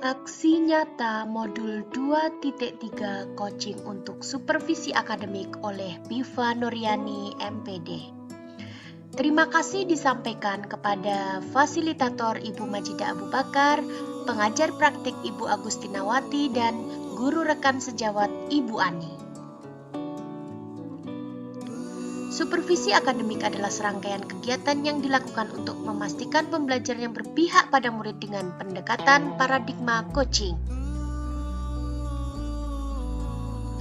Aksi nyata modul 2.3 coaching untuk supervisi akademik oleh Piva Nuriani MPD. Terima kasih disampaikan kepada fasilitator Ibu Majidah Abu Bakar, pengajar praktik Ibu Agustinawati, dan guru rekan sejawat Ibu Ani. Supervisi akademik adalah serangkaian kegiatan yang dilakukan untuk memastikan pembelajaran yang berpihak pada murid dengan pendekatan paradigma coaching.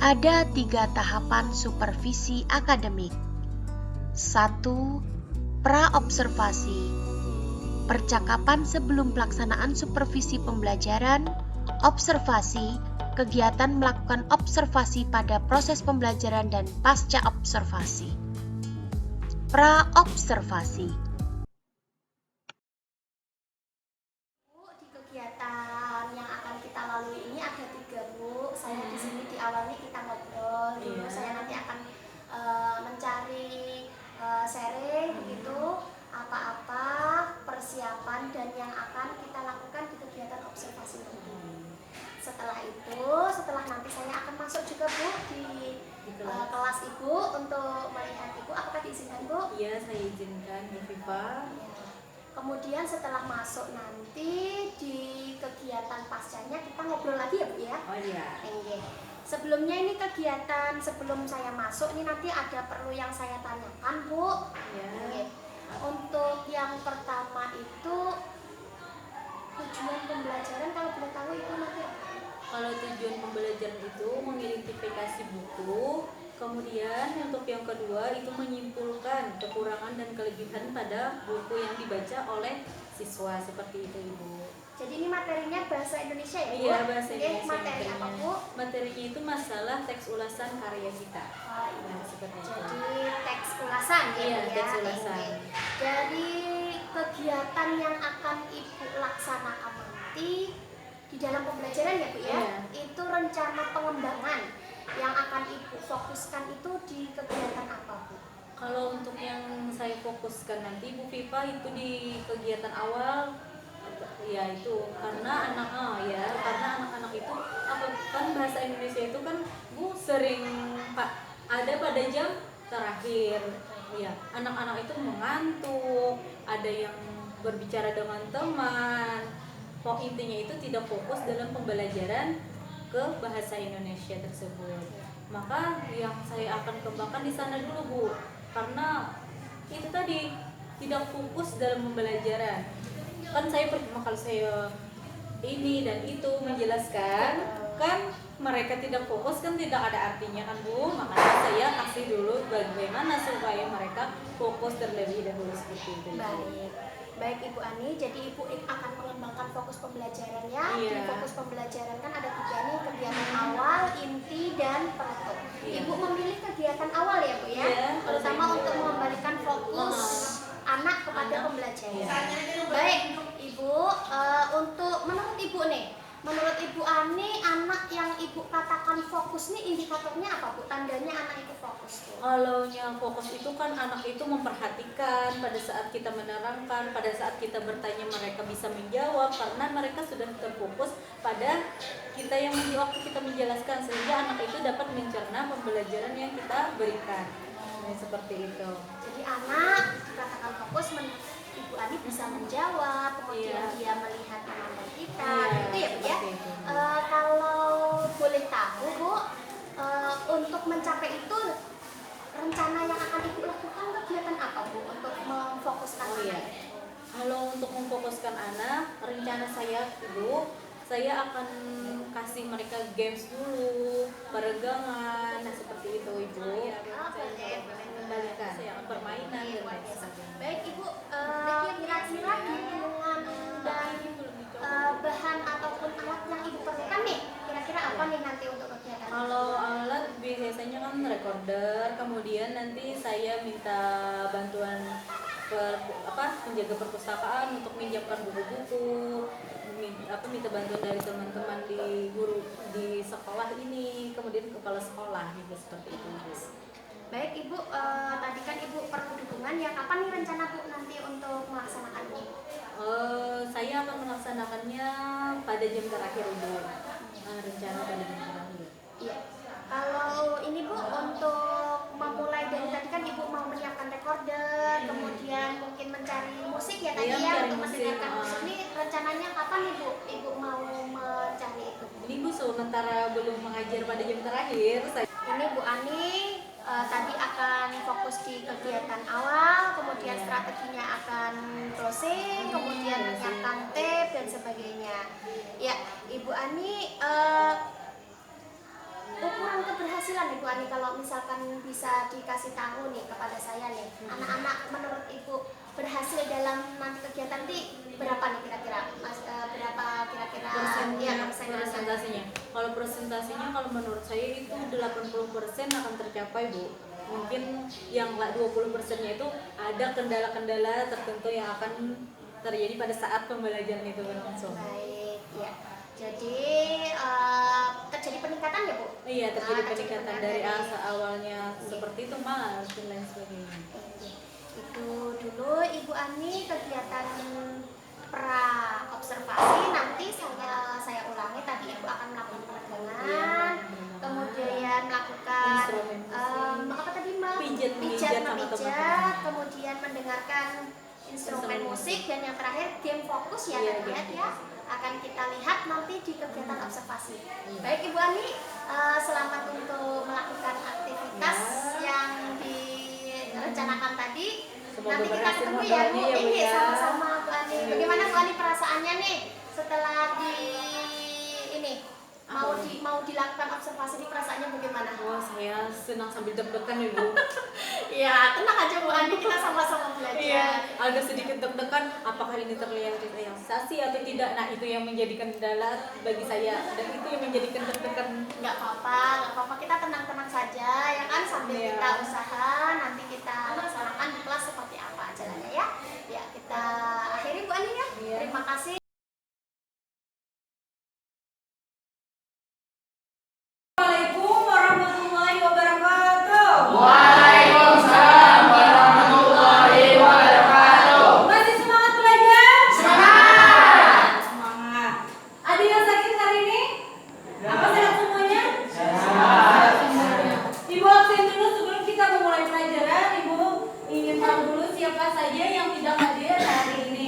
Ada 3 tahapan supervisi akademik. 1. Pra-observasi. Percakapan sebelum pelaksanaan supervisi pembelajaran. Observasi. Kegiatan melakukan observasi pada proses pembelajaran dan pasca observasi. Pra-observasi. Di kegiatan yang akan kita lalui ini ada 3, Bu. Saya di sini diawali kita ngobrol dulu. Saya nanti akan mencari sharing begitu apa-apa persiapan dan yang akan kita lakukan di kegiatan observasi nanti. Setelah nanti saya akan masuk juga, Bu, di kelas Ibu untuk melihat Ibu. Apakah diizinkan, Bu? Iya, saya izinkan, Bu Piva. Kemudian setelah masuk nanti di kegiatan pascanya kita ngobrol lagi ya, Bu ya? Oh iya. Sebelumnya ini kegiatan sebelum saya masuk ini nanti ada perlu yang saya tanyakan, Bu. Iya. Untuk yang pertama itu tujuan pembelajaran, kalau boleh tahu itu nanti apa? Kalau tujuan pembelajaran itu mengidentifikasi buku, kemudian untuk yang kedua itu menyimpulkan kekurangan dan kelebihan pada buku yang dibaca oleh siswa, seperti itu, Ibu. Jadi ini materinya bahasa Indonesia ya, Bu? Iya, bahasa Indonesia. Materi apa, Bu? Materinya itu masalah teks ulasan karya kita. Oh, iya. Nah, seperti itu. Jadi teks ulasan ya, Iya, Bu ya? teks ulasan. Dari kegiatan yang akan Ibu laksanakan nanti di dalam pembelajaran ya, Bu ya? Iya. Itu rencana pengembangan yang akan Ibu fokuskan itu di kegiatan apa, Bu? Kalau untuk yang saya fokuskan nanti, Bu Pipa, itu di kegiatan awal, ya itu karena anak-anak itu kan bahasa Indonesia itu kan, Bu, sering ada pada jam terakhir, ya anak-anak itu mengantuk, ada yang berbicara dengan teman. Intinya itu tidak fokus dalam pembelajaran ke bahasa Indonesia tersebut. Maka yang saya akan kembangkan di sana dulu, Bu, karena itu tadi tidak fokus dalam pembelajaran. Kan saya pertama kali saya ini dan itu menjelaskan, kan mereka tidak fokus, kan tidak ada artinya kan, Bu. Makanya saya kasih dulu bagaimana supaya mereka fokus terlebih dahulu, seperti itu. Baik Ibu Ani, jadi Ibu akan mengembangkan fokus pembelajaran ya. Iya. Di fokus pembelajaran kan ada 3 nih, kegiatan awal, inti, dan penutup. Iya. Ibu memilih kegiatan awal ya, Bu ya, Iya, terutama untuk mengembalikan fokus anak kepada pembelajaran. Baik Ibu, untuk menurut Ibu nih, menurut Ibu Ani, anak yang Ibu katakan fokus nih indikatornya apa, Bu? Tandanya anak itu fokus, Bu? Kalau yang fokus itu kan anak itu memperhatikan pada saat kita menerangkan, pada saat kita bertanya mereka bisa menjawab, karena mereka sudah terfokus pada kita yang waktu kita menjelaskan, sehingga anak itu dapat mencerna pembelajaran yang kita berikan. Nah, seperti itu. Jadi anak dikatakan fokus, Ibu Ani bisa menjawab, kemudian dia melihat memandang kita, gitu ya, Bu ya. Kalau boleh tahu, Bu, untuk mencapai itu rencana yang akan Ibu lakukan kegiatan apa, Bu, untuk memfokuskan anak? Kalau untuk memfokuskan anak, rencana saya, Ibu, saya akan kasih mereka games dulu, peregangan, nah seperti itu, Ibu. Mengembalikan permainan dan lain sebagainya. Baik Ibu, kira-kira dukungan dan bahan ataupun alat yang Ibu perlukan nih, kira-kira apa nih nanti untuk kegiatan? Kalau alat biasanya kan recorder, kemudian nanti saya minta bantuan penjaga perpustakaan untuk minjamkan buku-buku, minta bantuan dari teman-teman di guru di sekolah ini, kemudian kepala sekolah juga, seperti itu. Baik Ibu, tadi kan Ibu perlu dukungan ya. Kapan nih rencana Bu nanti untuk melaksanakannya? Saya akan melaksanakannya pada jam terakhir Ibu. Rencana pada jam terakhir. Iya. Kalau ini Bu, untuk memulai dari tadi kan Ibu mau menyiapkan recorder, kemudian mungkin mencari musik ya tadi Iya, ya, mencari untuk musik, mendengarkan musik. Ini rencananya kapan nih Bu? Ibu mau mencari itu? Ini Bu sementara belum mengajar pada jam terakhir. Ini Bu Ani tadi akan fokus di kegiatan awal, kemudian strateginya akan closing, kemudian menyiapkan tape dan sebagainya. Ya, Ibu Ani, ukuran keberhasilan Ibu Ani kalau misalkan bisa dikasih tahu nih kepada saya nih, anak-anak menurut Ibu berhasil dalam nanti kegiatan ini berapa nih kira-kira? Berapa kira-kira ya persentasenya? Kalau presentasinya kalau menurut saya itu 80% akan tercapai Bu. Mungkin yang 20%-nya itu ada kendala-kendala tertentu yang akan terjadi pada saat pembelajaran itu berlangsung. Baik, ya. Jadi terjadi peningkatan ya Bu? Iya, terjadi peningkatan dari awalnya seperti itu Mas dan lain sebagainya. Itu dulu Ibu Ani kegiatan pra observasi. Nanti saya ulangi, tadi Ibu akan melakukan peregangan, kemudian melakukan apa tadi Mbak? Pijat, memijat, kemudian mendengarkan instrumen musik, dan yang terakhir game fokus ya tadi ya. Akan kita lihat nanti di kegiatan observasi. Baik Ibu Ani, selamat untuk melakukan aktivitas yang direncanakan tadi. Semoga Nanti kita berhasil ketemu ya Bu. ya, Bu, Ini ya. sama-sama Bu Ani. Bagaimana Bu Ani perasaannya nih setelah ini mau dilakukan observasi, ini perasaannya bagaimana? Wah, saya senang sambil deg-degan ya Bu. Ya tenang aja Bu Ani, kita sama-sama belajar. Iya, agak sedikit deg-degan apakah ini terlihat realisasi atau tidak. Nah, itu yang menjadikan kendala bagi saya dan itu yang menjadikan deg-degan. Nggak apa-apa, kita tenang-tenang saja ya kan, sambil kita usaha, nanti kita laksanakan di kelas seperti apa jalannya ya. Ya, kita akhiri Bu Ani ya. Terima kasih. Assalamualaikum warahmatullahi wabarakatuh. Waalaikumsalam warahmatullahi wabarakatuh. Masih semangat belajar? Semangat. Semangat. Ada yang sakit hari ini? Apa sehat semuanya? Sehat. Ibu absen dulu sebelum kita memulai pelajaran. Ibu ingin tahu dulu siapa saja yang tidak hadir hari ini.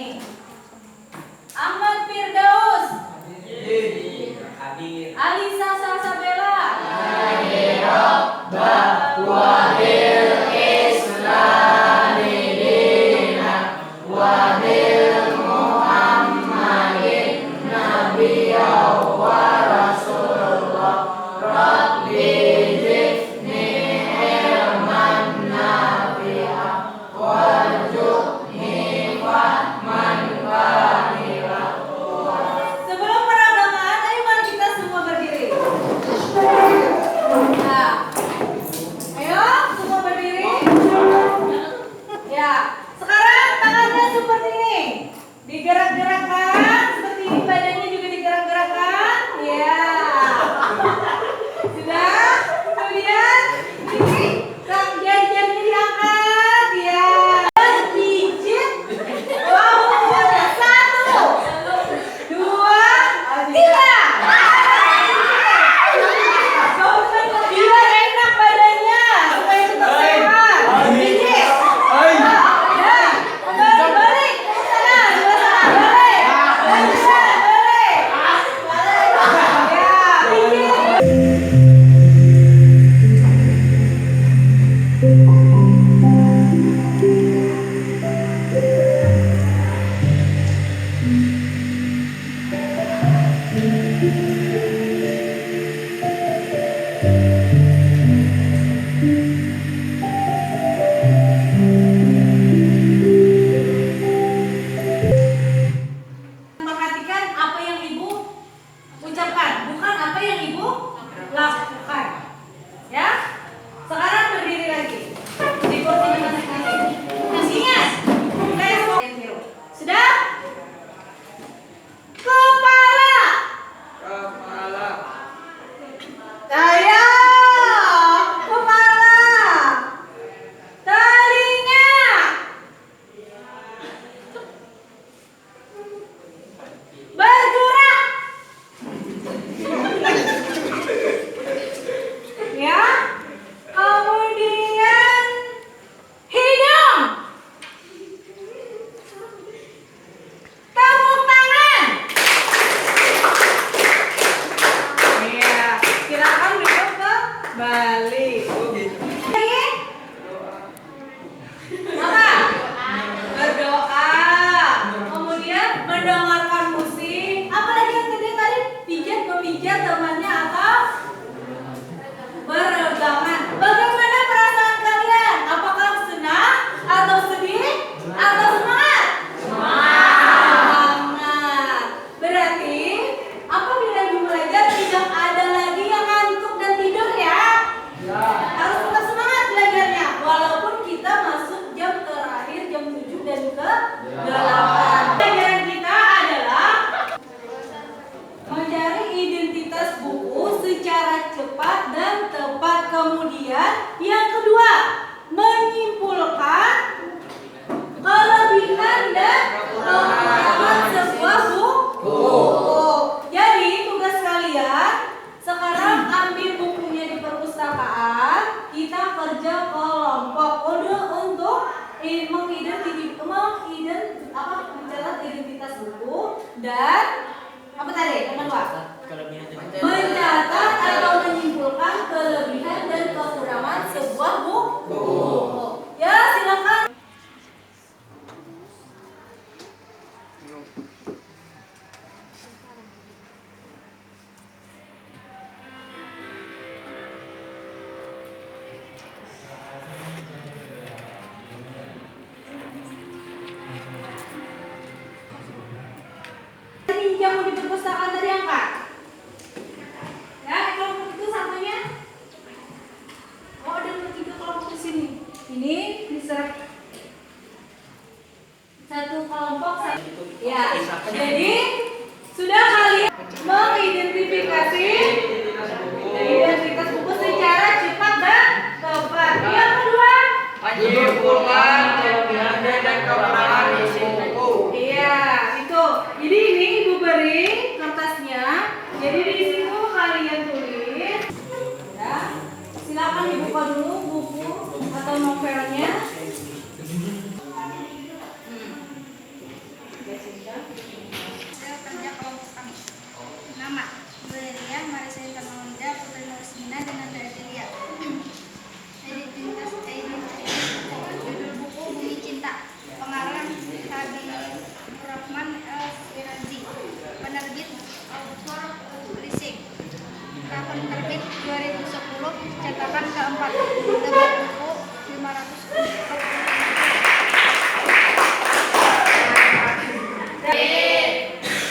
dan apa tadi? Yang kedua. Mencatat atau menyimpulkan kelebihan dan kekurangan sebuah buku. Ya, silakan. Yang mau di perpustakaan tadi angkat. Ya, kelompok itu satunya. Oh, ada tiga kelompok di sini. Ini bisa satu kelompok. Ya, jadi sudah kalian mengidentifikasi identitas buku secara cepat dan tepat. Yang kedua, Menyimpulkan kelebihan dan kekurangan isi buku. iya, itu. Jadi ini Ibu beri kertasnya. Jadi di situ kalian tulis. Ya. Silakan dibuka dulu buku atau novelnya. Saya kerja kelompok kami. Nama: Valeria, Marisa Intanamanda, Putri Nurismina, dan Nanda Etilia. Identitas judul buku Bumi Cinta. Pengarang Habibur Rahman Al-Sirazi. Penerbit Author Publishing. Tahun terbit 2010. Cetakan keempat. Tebal buku 540.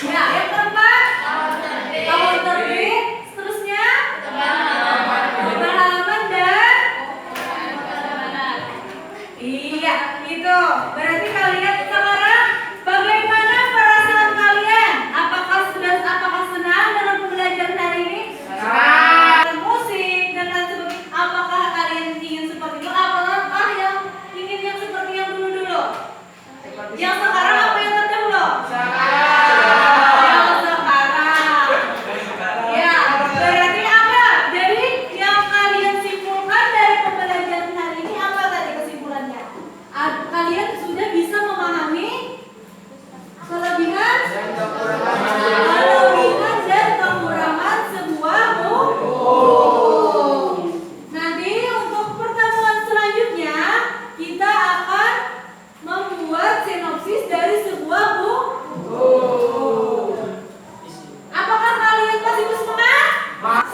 Ya, yang keempat tahun terbit, seterusnya halaman dan iya, itu berarti kalian sekarang bagaimana perasaan kalian? Apakah senang dengan pembelajaran hari ini? Musik dan lain sebagainya. Apakah kalian ingin seperti itu? Apakah yang ingin yang seperti yang dulu? Yang sekarang apa yang terdahulu? Yang sekarang. Ya, berarti apa? Jadi yang kalian simpulkan dari pembelajaran hari ini apa tadi kesimpulannya? Kalian sudah bisa memahami kelebihan dan kekurangan sebuah buku. Nanti untuk pertemuan selanjutnya kita akan membuat sinopsis dari sebuah buku. Apakah kalian masih bersemangat?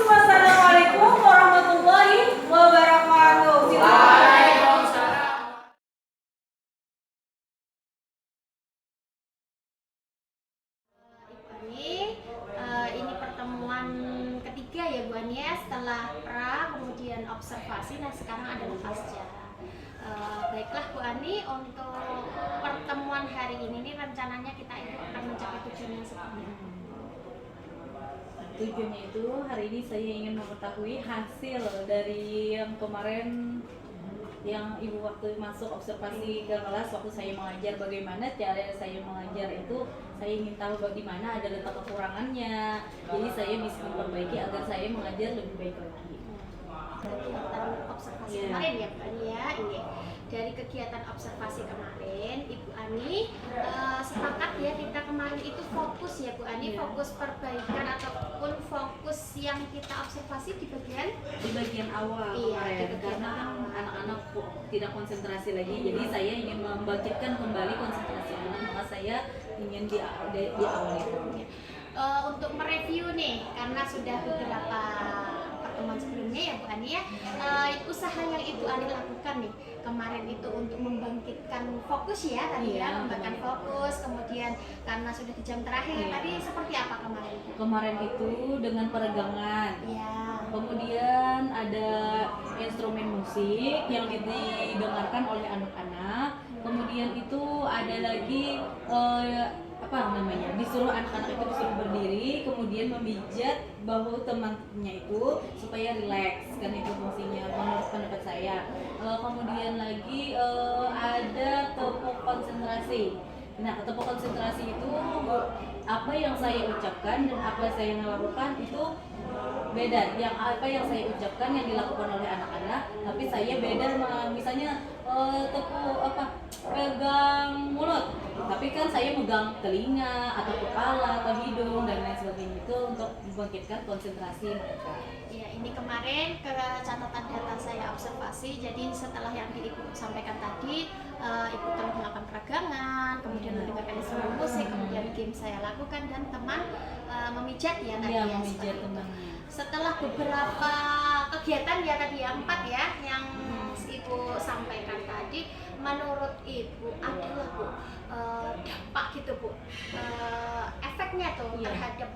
Wassalamualaikum warahmatullahi wabarakatuh. Ini pertemuan ketiga ya Bu Ani ya, setelah pra kemudian observasi, nah sekarang adalah pasca. Baiklah Bu Ani, untuk pertemuan hari ini rencananya kita itu akan mencapai tujuan yang seperti apa? Tujuannya itu hari ini saya ingin mengetahui hasil dari yang kemarin yang Ibu waktu masuk observasi ke kelas waktu saya mengajar, bagaimana cara saya mengajar itu. Saya ingin tahu bagaimana ada letak kekurangannya, jadi saya bisa memperbaiki agar saya mengajar lebih baik lagi. Kegiatan observasi Iya. kemarin ya Bu Ani ya, ini dari kegiatan observasi kemarin Ibu Ani sepakat ya, kita kemarin itu fokus ya Bu Ani, Iya. fokus perbaikan ataupun fokus yang kita observasi di bagian awal Iya, kemarin, di bagian karena kan awal. anak-anak tidak konsentrasi lagi, jadi saya ingin membangkitkan kembali konsentrasi anak, maka saya ingin di awal itu. Untuk mereview nih, karena sudah beberapa pertemuan sebelumnya ya Bu Ani ya, usaha yang Ibu Ani lakukan nih kemarin itu untuk membangkitkan fokus ya tadi Iya, ya, membangkitkan fokus, kemudian karena sudah di jam terakhir Iya. tadi seperti apa kemarin? Kemarin itu dengan peregangan, Ya, kemudian ada instrumen musik yang didengarkan oleh anak-anak, kemudian itu ada lagi apa namanya, disuruh anak-anak itu disuruh berdiri, kemudian memijat bahu temannya itu supaya rileks, kan itu fungsinya menurut pendapat saya. Kemudian lagi ada tepuk konsentrasi. Nah, tepuk konsentrasi itu apa yang saya ucapkan dan apa yang saya lakukan itu beda. Yang apa yang saya ucapkan yang dilakukan oleh anak-anak, tapi saya beda. Misalnya pegang mulut, tapi kan saya megang telinga atau kepala atau hidung dan lain sebagainya, itu untuk membangkitkan konsentrasi mereka. Ya, ini kemarin ke catatan data saya observasi. Jadi setelah yang Ibu sampaikan tadi, Ibu telah melakukan peragangan, kemudian mendengarkan instrumen musik, kemudian game saya lakukan, dan teman memijat ya tadi Iya, ya. memijat seperti itu. temannya. Setelah beberapa kegiatan ya tadi ya 4 ya yang Ibu sampaikan tadi, menurut Ibu adalah Bu dampak gitu Bu, efeknya tuh Iya. terhadap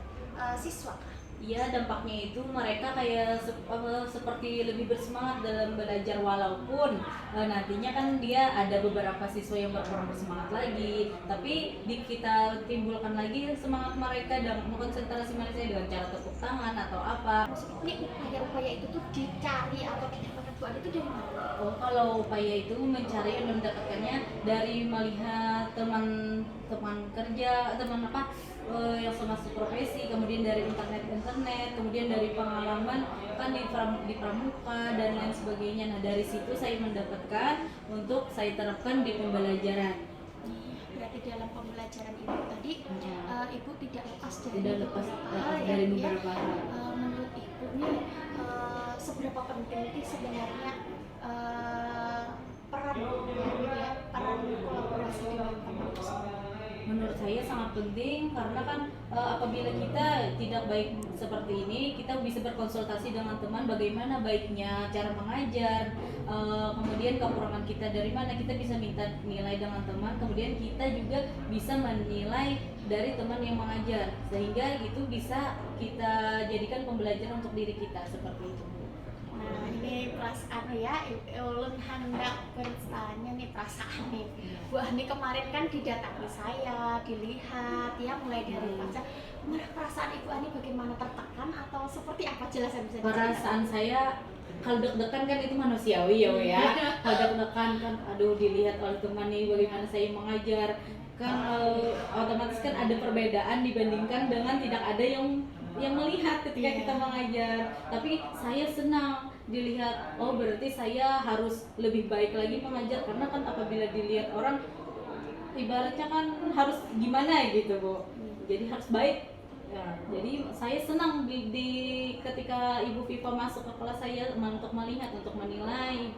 siswa. Iya, dampaknya itu mereka kayak seperti lebih bersemangat dalam belajar, walaupun nantinya kan dia ada beberapa siswa yang berkurang bersemangat lagi, tapi kita timbulkan lagi semangat mereka dan konsentrasi mereka dengan cara tepuk tangan atau apa. Ini upaya-upaya itu tuh dicari atau didapatkan Bu Andi itu dari mana? Oh, kalau upaya itu mencari dan mendapatkannya dari melihat teman kerja, teman yang sama profesi, kemudian dari internet, kemudian dari pengalaman kan di pramuka dan lain sebagainya. Nah, dari situ saya mendapatkan untuk saya terapkan di pembelajaran. Berarti dalam pembelajaran Ibu tadi, Ibu tidak lepas dari Tidak lepas beberapa hal ya, dari Bu, ya. beberapa hal. Menurut Ibu nih, seberapa penting sih sebenarnya peran kolaborasi dengan teman tersebut? Menurut saya sangat penting, karena kan apabila kita tidak baik seperti ini, kita bisa berkonsultasi dengan teman bagaimana baiknya cara mengajar, kemudian kekurangan kita dari mana, kita bisa minta nilai dengan teman, kemudian kita juga bisa menilai dari teman yang mengajar, sehingga itu bisa kita jadikan pembelajaran untuk diri kita, seperti itu. Nah, ini perasaan ya, ulun hendak bertanya nih perasaan nih. Bu Ani kemarin kan didatangi saya, dilihat ya, mulai dari wajah. Menurut perasaan Ibu Ani bagaimana, tertekan atau seperti apa, jelasan bisa diceritakan? Perasaan saya kalau deg-degan kan itu manusiawi ya. Kalau deg-degan kan, aduh, dilihat oleh teman nih bagaimana saya mengajar kan, otomatis kan ada perbedaan dibandingkan dengan tidak ada yang melihat ketika kita mengajar. Tapi saya senang dilihat, oh berarti saya harus lebih baik lagi mengajar, karena kan apabila dilihat orang ibaratnya kan harus gimana gitu Bu, jadi harus baik ya. Jadi saya senang ketika Ibu Viva masuk ke kelas saya untuk melihat, untuk menilai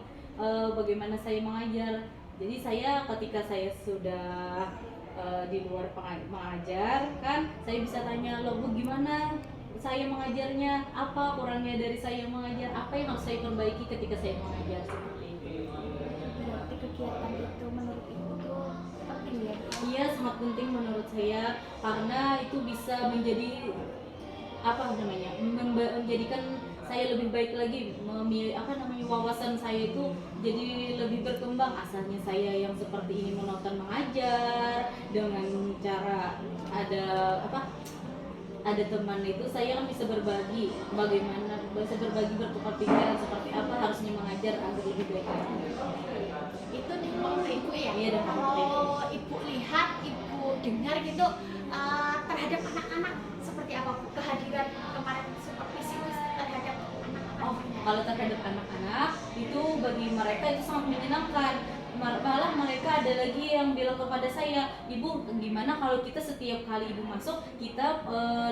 bagaimana saya mengajar. Jadi saya ketika saya sudah di luar mengajar kan, saya bisa tanya, loh Bu, gimana saya mengajarnya, apa kurangnya dari saya mengajar, apa yang harus saya perbaiki ketika saya mengajar, seperti itu. Berarti kegiatan itu menurut Ibu tuh penting ya? Iya, sangat penting menurut saya, karena itu bisa menjadi menjadikan saya lebih baik lagi, wawasan saya itu jadi lebih berkembang. Asalnya saya yang seperti ini menonton mengajar dengan cara ada teman itu, saya kan bisa berbagi bertukar pikiran seperti apa harusnya mengajar agar lebih baik lagi. Itu dampak Ibu ya? Iya, dampak Kalau Ibu lihat, Ibu dengar gitu, terhadap anak-anak seperti apa Bu? Kehadiran kemarin supervisi itu terhadap anak-anak? Oh, kalau terhadap anak-anak itu bagi mereka itu sangat menyenangkan. Malah mereka ada lagi yang bilang kepada saya, Ibu, gimana kalau kita setiap kali Ibu masuk, kita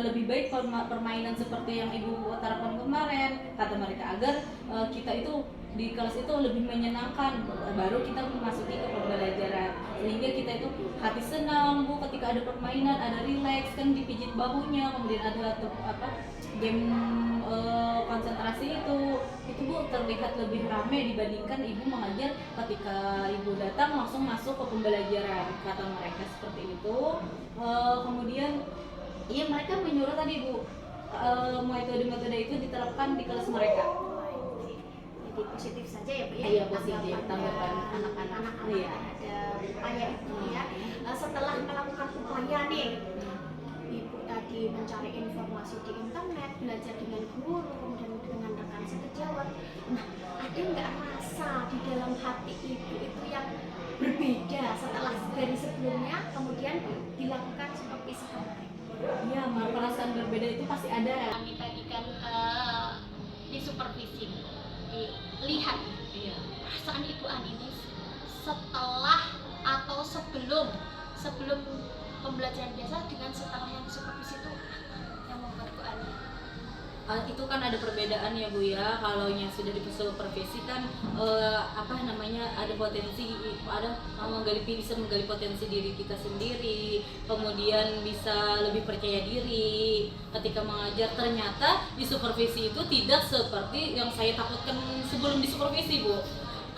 lebih baik permainan seperti yang Ibu terapkan kemarin, kata mereka, agar kita itu di kelas itu lebih menyenangkan, baru kita memasuki ke pembelajaran, sehingga kita itu hati senang Bu ketika ada permainan, ada relax, kan dipijit bahunya, kemudian ada game konsentrasi itu Bu terlihat lebih ramai dibandingkan Ibu mengajar ketika Ibu datang langsung masuk ke pembelajaran, kata mereka seperti itu. Kemudian iya, mereka menyuruh tadi Bu, metode-metode itu diterapkan di kelas mereka. Jadi positif saja ya Bu ya? Iya, positif, tanggapan anak-anak. Anak-anak Iya. ada upaya itu ya. Setelah melakukan upaya nih, Ibu tadi mencari informasi di internet, belajar dengan guru, kemudian dengan rekan sejawat. Nah, ada nggak rasa di dalam hati Ibu itu yang berbeda setelah dari sebelumnya kemudian dilakukan supervisi kemarin? Iya, perasaan berbeda itu pasti ada ya. Kami tadi kan di supervisi, lihat Iya. perasaan Ibu Ani ini setelah atau sebelum pembelajaran biasa dengan setelah yang supervisi itu yang membuat Ibu Ani. Itu kan ada perbedaan ya Bu ya. Kalau yang sudah di supervisi kan ada potensi, bisa menggali potensi diri kita sendiri, kemudian bisa lebih percaya diri ketika mengajar. Ternyata di supervisi itu tidak seperti yang saya takutkan sebelum di supervisi Bu.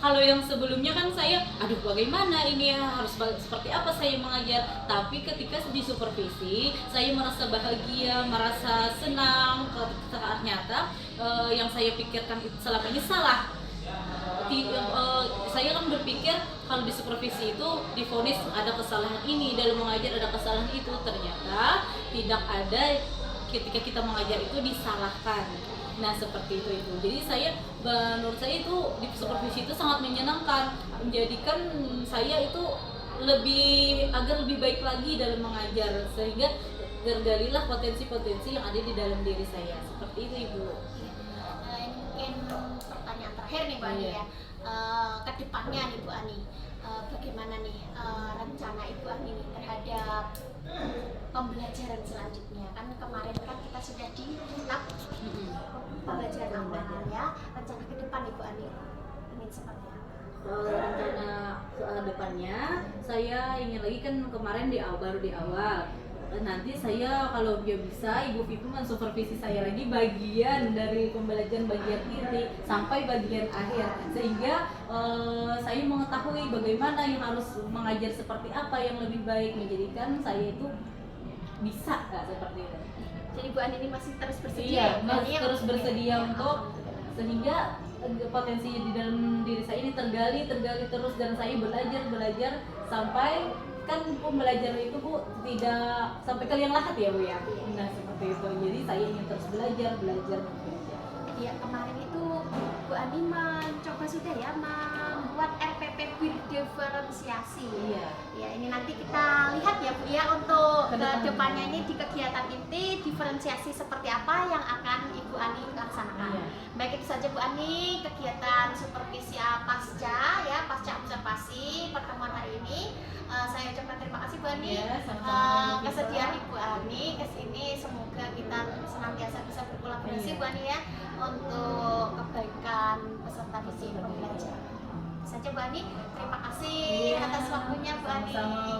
Kalau yang sebelumnya kan saya, aduh bagaimana ini ya, harus seperti apa saya mengajar. Tapi ketika di supervisi, saya merasa bahagia, merasa senang. Ternyata yang saya pikirkan selama ini salah. Saya kan berpikir kalau di supervisi itu divonis ada kesalahan ini, dalam mengajar ada kesalahan itu. Ternyata tidak ada, ketika kita mengajar itu disalahkan. Nah seperti itu. Jadi menurut saya itu di supervisi itu sangat menyenangkan, menjadikan saya itu agar lebih baik lagi dalam mengajar, sehingga tergalilah potensi-potensi yang ada di dalam diri saya. Seperti itu Ibu. Mungkin pertanyaan terakhir nih Bu Ani ya, ke depannya nih Bu Ani, bagaimana nih rencana Ibu Ani nih terhadap pembelajaran selanjutnya? Kan kemarin kan kita sudah di tahap pembelajaran awal ya, rencana ke depan Ibu Ani ingin seperti apa? Rencana ke depannya saya ingin lagi, kan kemarin baru di awal. Nanti saya kalau dia bisa, Ibu Vivi mensupervisi saya lagi bagian dari pembelajaran bagian inti sampai bagian akhir, sehingga saya mengetahui bagaimana yang harus mengajar, seperti apa yang lebih baik, menjadikan saya itu bisa seperti itu. Jadi Bu Ani ini masih terus bersedia? Iya, masih terus bersedia untuk, sehingga potensi di dalam diri saya ini tergali terus, dan saya belajar sampai, kan pembelajaran itu Bu tidak sampai ke liang lahat ya Bu ya. Nah seperti itu, jadi saya ingin terus belajar. Ya kemarin itu Bu Ani mencoba sudah ya membuat RPP berdiferensiasi. Iya. Ya ini nanti kita lihat ya Bu ya, untuk Ke depannya ini di kegiatan inti diferensiasi seperti apa yang akan Ibu Ani laksanakan. Iya. Baik, itu saja Bu Ani kegiatan supervisi pasca observasi pertemuan hari ini. Saya ucapkan terima kasih Bu Ani, Iya, sama-sama. kesediaan Ibu Ani kesini. Semoga kita senantiasa bisa berkolaborasi Iya. Bu Ani ya, untuk kebaikan peserta didik pembelajaran. Itu saja Bu Ani, terima kasih Iya, atas waktunya Bu Ani. sama-sama.